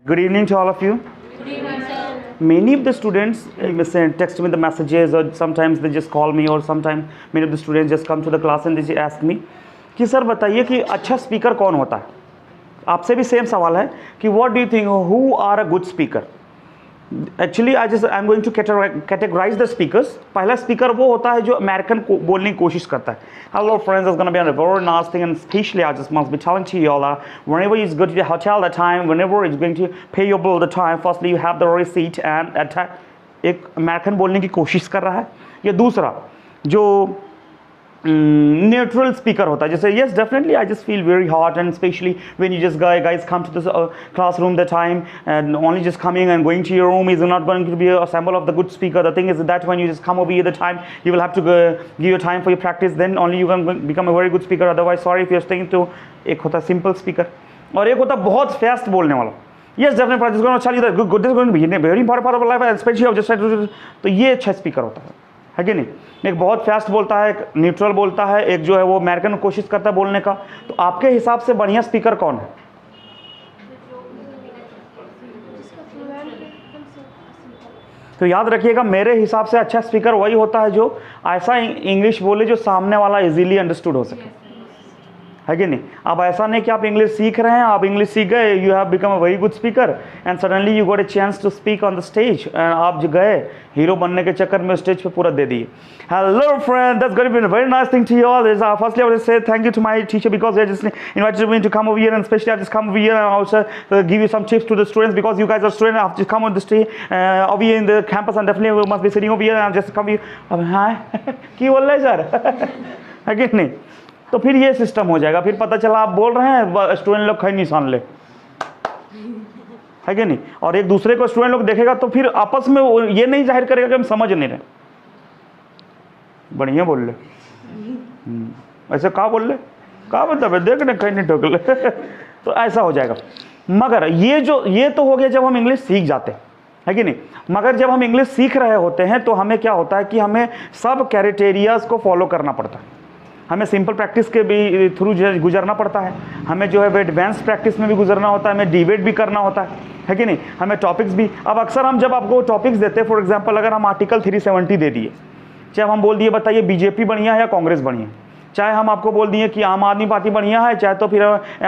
Good evening to all of you. Good evening, sir. Many of the students text me the messages, or sometimes they just call me, or sometimes many of the students just come to the class and they ask me कि sir बताइए कि अच्छा speaker कौन होता है. आपसे भी same सवाल है कि what do you think who are a good speaker. Actually I am going to categorise the speakers. पहला स्पीकर वो होता है जो अमेरिकन को बोलने की कोशिश करता है. Hello friends, it's gonna be a very nice thing and specially I just must be telling to you all whenever you go to the hotel that time, whenever it's going to pay your bill the time, firstly you have the receipt and एक American बोलने की कोशिश कर रहा है. या दूसरा जो न्यूट्रल स्पीकर होता है, जैसे yes definitely I just feel very hot and specially when you just guys come to the classroom the time and only just coming and going to your room is not going to be a symbol of the good speaker. The thing is that when you just come over here the time, you will have to give your time for your practice, then only you can become a very good speaker. Otherwise sorry if you're staying to. एक होता है simple speaker और एक होता है बहुत fast बोलने वाला. Yes, definitely, this is going to tell you that good is going to be very important part of life, especially of just तो ये अच्छा स्पीकर होता है कि नहीं. एक बहुत फास्ट बोलता है, एक न्यूट्रल बोलता है, एक जो है वो अमेरिकन कोशिश करता है बोलने का. तो आपके हिसाब से बढ़िया स्पीकर कौन है? तो याद रखिएगा, मेरे हिसाब से अच्छा स्पीकर वही होता है जो ऐसा इंग्लिश बोले जो सामने वाला इजीली अंडरस्टूड हो सके, है कि नहीं. अब ऐसा नहीं कि आप इंग्लिश सीख रहे हैं, आप इंग्लिश सीख गए, you have become a very good speaker and suddenly you got a chance to speak on the stage and आप जो गए हीरो बनने के चक्कर में स्टेज पे पूरा दे दिए. Hello friend, that's going to be a very nice thing to you all. Firstly I would say thank you to my teacher because they just invited me to come over here and specially I just come over here and also give you some tips to the students because you guys are students. I just come on the stage over here in the campus and definitely we must be sitting over here and just come here. Hi की बोल रहे sir, है कि नहीं. तो फिर ये system हो जाएगा, फिर पता चला आप बोल रहे हैं स्टूडेंट लोग खै निशान ले, है कि नहीं. और एक दूसरे को स्टूडेंट लोग देखेगा तो फिर आपस में ये नहीं जाहिर करेगा कि हम समझ नहीं रहे. बढ़िया बोल ले, ऐसे कहा बोल ले, कहा मतलब देख ने कहीं नहीं ठोक ले. तो ऐसा हो जाएगा. मगर ये तो हो गया जब हम इंग्लिश सीख जाते हैं, है कि नहीं. मगर जब हम इंग्लिश सीख रहे होते हैं तो हमें क्या होता है कि हमें सब क्राइटेरियाज को फॉलो करना पड़ता है. हमें सिंपल प्रैक्टिस के भी थ्रू गुजरना पड़ता है, हमें जो है वो एडवांस प्रैक्टिस में भी गुजरना होता है, हमें डिबेट भी करना होता है कि नहीं. हमें टॉपिक्स भी, अब अक्सर हम जब आपको टॉपिक्स देते हैं, फॉर एग्जांपल अगर हम आर्टिकल 370 दे दिए, चाहे हम बोल दिए बताइए बीजेपी बढ़िया है या कांग्रेस बढ़िया है, चाहे हम आपको बोल दिए कि आम आदमी पार्टी बढ़िया है, चाहे तो फिर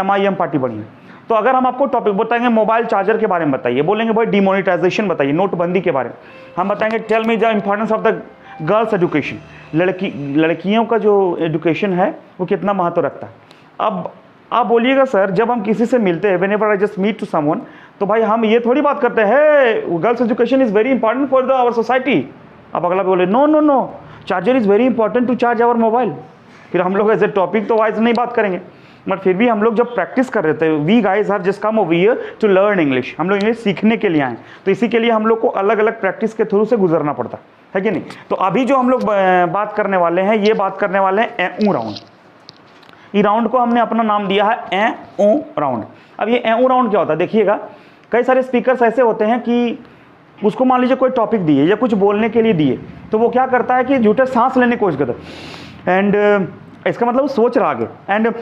MIM पार्टी बढ़िया है. तो अगर हम आपको टॉपिक बताएंगे मोबाइल चार्जर के बारे में बताइए, बोलेंगे भाई डिमोनेटाइजेशन बताइए, नोटबंदी के बारे में, हम बताएंगे tell me the importance of the girls education, लड़कियों का जो एजुकेशन है वो कितना महत्व रखता है. अब आप बोलिएगा सर जब हम किसी से मिलते हैं, whenever I just meet to someone, तो भाई हम ये थोड़ी बात करते हैं girls education is very important for the our society. अब अगला बोले no no no, charger is very important to charge our mobile. फिर हम लोग ऐसे टॉपिक तो वाइज नहीं बात करेंगे. बट फिर भी हम लोग जब प्रैक्टिस कर रहे थे, we guys have just come over here to learn English, हम लोग इंग्लिश सीखने के लिए आए, तो इसी के लिए हम लोग को अलग अलग प्रैक्टिस के थ्रू से गुजरना पड़ता है कि नहीं. तो अभी जो हम लोग बात करने वाले हैं, ये बात करने वाले हैं ए ऊ राउंड. ये राउंड को हमने अपना नाम दिया है ए ऊ राउंड. अब ये ए ऊ राउंड क्या होता है, देखिएगा कई सारे स्पीकर्स ऐसे होते हैं कि उसको मान लीजिए कोई टॉपिक दिए या कुछ बोलने के लिए दिए, तो वो क्या करता है कि झूठे सांस लेने की कोशिश करता है एंड इसका मतलब वो सोच रहा आगे एंड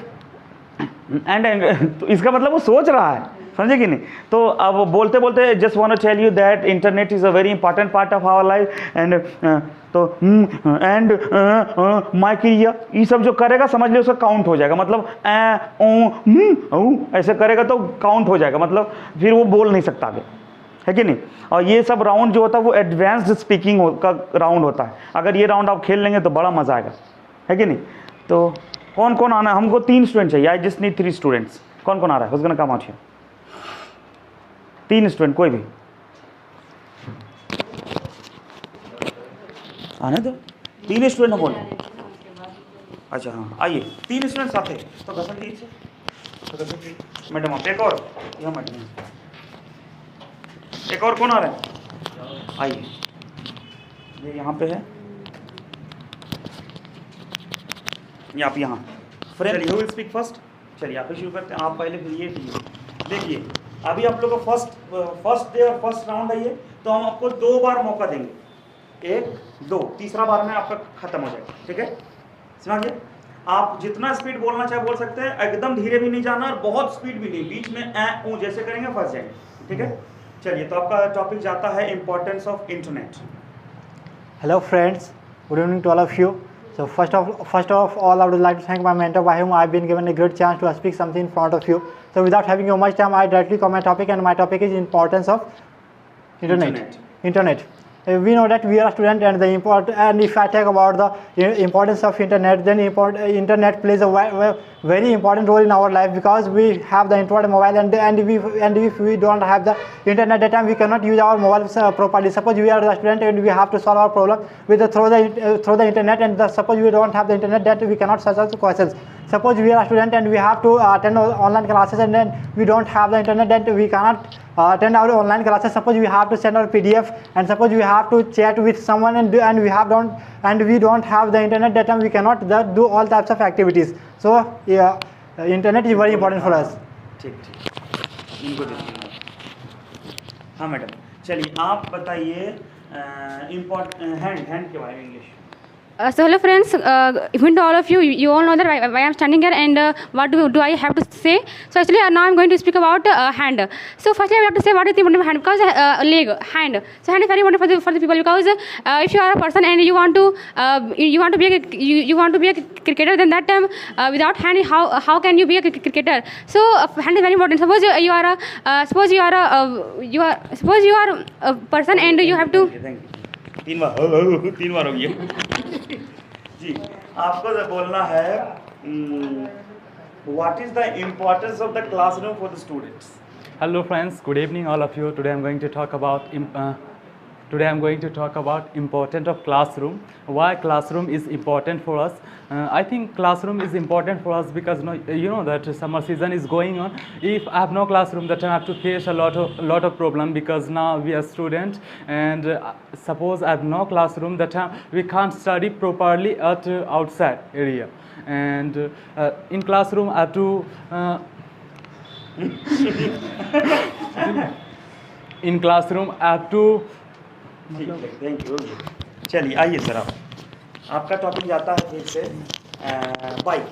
तो इसका मतलब वो सोच रहा है, समझे कि नहीं. तो अब बोलते बोलते just want to tell you that internet is a very important part of our life and तो एंड माई क्रिया ये सब जो करेगा समझ लियो उसका काउंट हो जाएगा. मतलब ऐसे करेगा तो काउंट हो जाएगा, मतलब फिर वो बोल नहीं सकता आगे, है कि नहीं. और ये सब राउंड जो होता है वो एडवांस्ड स्पीकिंग का राउंड होता है. अगर ये राउंड आप खेल लेंगे तो बड़ा मज़ा आएगा, है कि नहीं. तो कौन कौन आना है, हमको 3 स्टूडेंट चाहिए. I just need 3 students. कौन कौन आ रहा है, उसका काम आठ है. 3 स्टूडेंट कोई भी आने दो. 3 स्टूडेंट बोल. अच्छा हाँ आइए 3 स्टूडेंट साथ है. तो घसन दीजिए मैडम. आप एक और यहाँ मैडम, एक और कौन आ रहा है, आइए ये यहाँ पे है. ये आप यहाँ friend you will speak first. चलिए आप ही शुरू करते हैं, आप पहले फिर ये देखिए. अभी आप लोग का फर्स्ट डे और फर्स्ट राउंड है ये, तो हम आपको 2 बार मौका देंगे, 1 2, तीसरा बार में आपका खत्म हो जाएगा, ठीक है. समझिए आप जितना स्पीड बोलना चाहे बोल सकते हैं, एकदम धीरे भी नहीं जाना और बहुत स्पीड भी नहीं, बीच में ए ऊ जैसे करेंगे फंस जाएंगे. ठीक है, चलिए तो आपका टॉपिक जाता है importance of internet. Hello friends, good evening to all of you. So first of all, I would like to thank my mentor by whom I've been given a good chance to speak something in front of you. So without having too much time, I directly come my topic, and my topic is importance of internet. We know that we are a student, and if I talk about the importance of internet, then internet plays a very important role in our life, because we have the Android mobile, and if we don't have the internet, that time we cannot use our mobile properly. Suppose we are a student and we have to solve our problem through the internet, and suppose we don't have the internet, that we cannot search out questions. Suppose we are a student and we have to attend online classes, and then we don't have the internet, then we cannot attend our online classes. Suppose we have to send our PDF, and suppose we have to chat with someone, and we don't have the internet, that time we cannot do all types of activities. So yeah, internet is very important for us. ठीक ठीक, इनको देखिए। हाँ madam, चलिए आप बताइए hand के बारे में English. So hello friends, even to all of you, you all know that why I'm standing here, and what do I have to say. So actually now I'm going to speak about hand. So firstly I have to say what is the importance of hand, because hand. So hand is very important for the people, because if you are a person and you want to be a cricketer, then that time without hand how can you be a cricketer? So hand is very important. Suppose you are a person and you have to. तीन बार हो गया जी। आपको बोलना है what is the importance of the classroom for the students. Hello friends, good evening all of you. Today I'm going to talk about importance of classroom. Why classroom is important for us? I think classroom is important for us because you know that summer season is going on. If I have no classroom, that time I have to face a lot of problem, because now we are students, and suppose I have no classroom, that time we can't study properly at outside area, and in classroom I have to in classroom I have to thank you. चलिए आइए sir, आपका topic जाता है फिर से bike.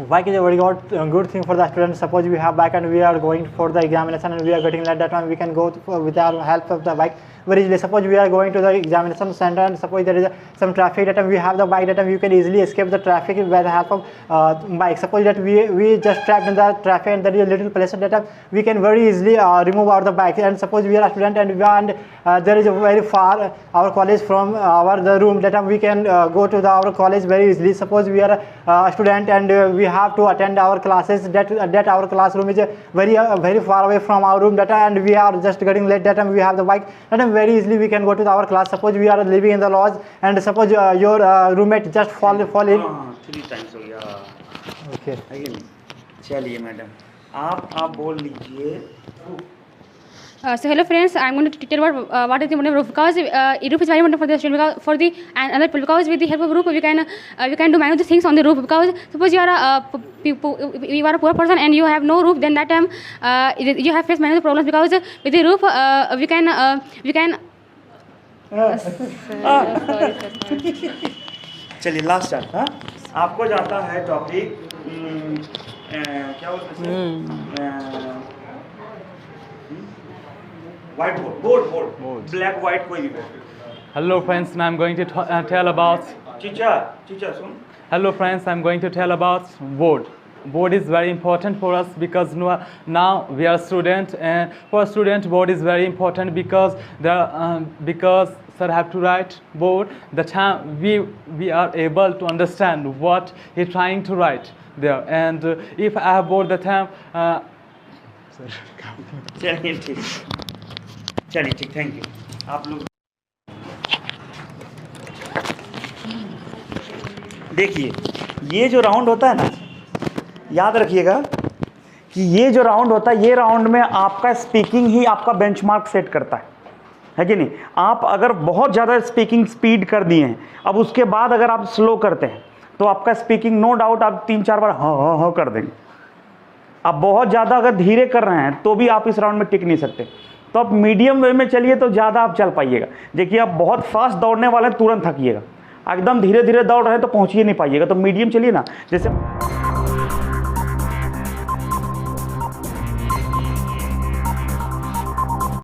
Bike is a very good thing for the students. Suppose we have bike and we are going for the examination and we are getting late, that time we can go with our help of the bike very easily. Suppose we are going to the examination center and suppose there is some traffic, that time we have the bike, that time you can easily escape the traffic by the help of bike. Suppose that we just trapped in the traffic and there is a little place, that time we can very easily remove out the bike. And suppose we are a student and there is a very far our college from the room, that time we can go to our college very easily. Suppose we are a student and we have to attend our classes, that our classroom is very far away from our room, that and we are just getting late, that time we have the bike, that time very easily we can go to our class. Suppose we are living in the lodge and suppose your roommate just fall in 3 times हो गया। okay, है कि नहीं? चलिए madam आप बोल लीजिए। So hello friends, I'm going to tell about what is the importance of roof, because roof is very important for the student, because for the another people, because with the help of roof we can do many of the things on the roof. Because suppose you are a poor person and you have no roof, then that time you have faced many of the problems, because with the roof we can चलिए last chart. हाँ, आपको जाता है topic क्या बोलते हैं, white board black white कोई भी board. Hello friends, now I'm going to tell about चीचा सुन। Hello friends, I'm going to tell about board. Board is very important for us, because now we are students, and for a student board is very important, because sir have to write board, the time we are able to understand what he trying to write there, and if I have board the time चलिए ठीक, thank you. आप लोग देखिए, ये जो round होता है ना, याद रखिएगा कि ये जो राउंड होता है, ये राउंड में आपका स्पीकिंग ही आपका बेंचमार्क सेट करता है कि नहीं। आप अगर बहुत ज़्यादा स्पीकिंग स्पीड कर दिए हैं, अब उसके बाद अगर आप स्लो करते हैं तो आपका स्पीकिंग नो डाउट आप 3-4 बार हाँ कर देंगे। आप बहुत ज़्यादा अगर धीरे कर रहे हैं तो भी आप इस राउंड में टिक नहीं सकते। तो आप मीडियम वे में चलिए तो ज़्यादा आप चल पाइएगा। देखिए आप बहुत फास्ट दौड़ने वाले हैं, तुरंत थकिएगा। एकदम धीरे धीरे दौड़ रहे हैं तो पहुँच ही नहीं पाइएगा। तो मीडियम चलिए ना, जैसे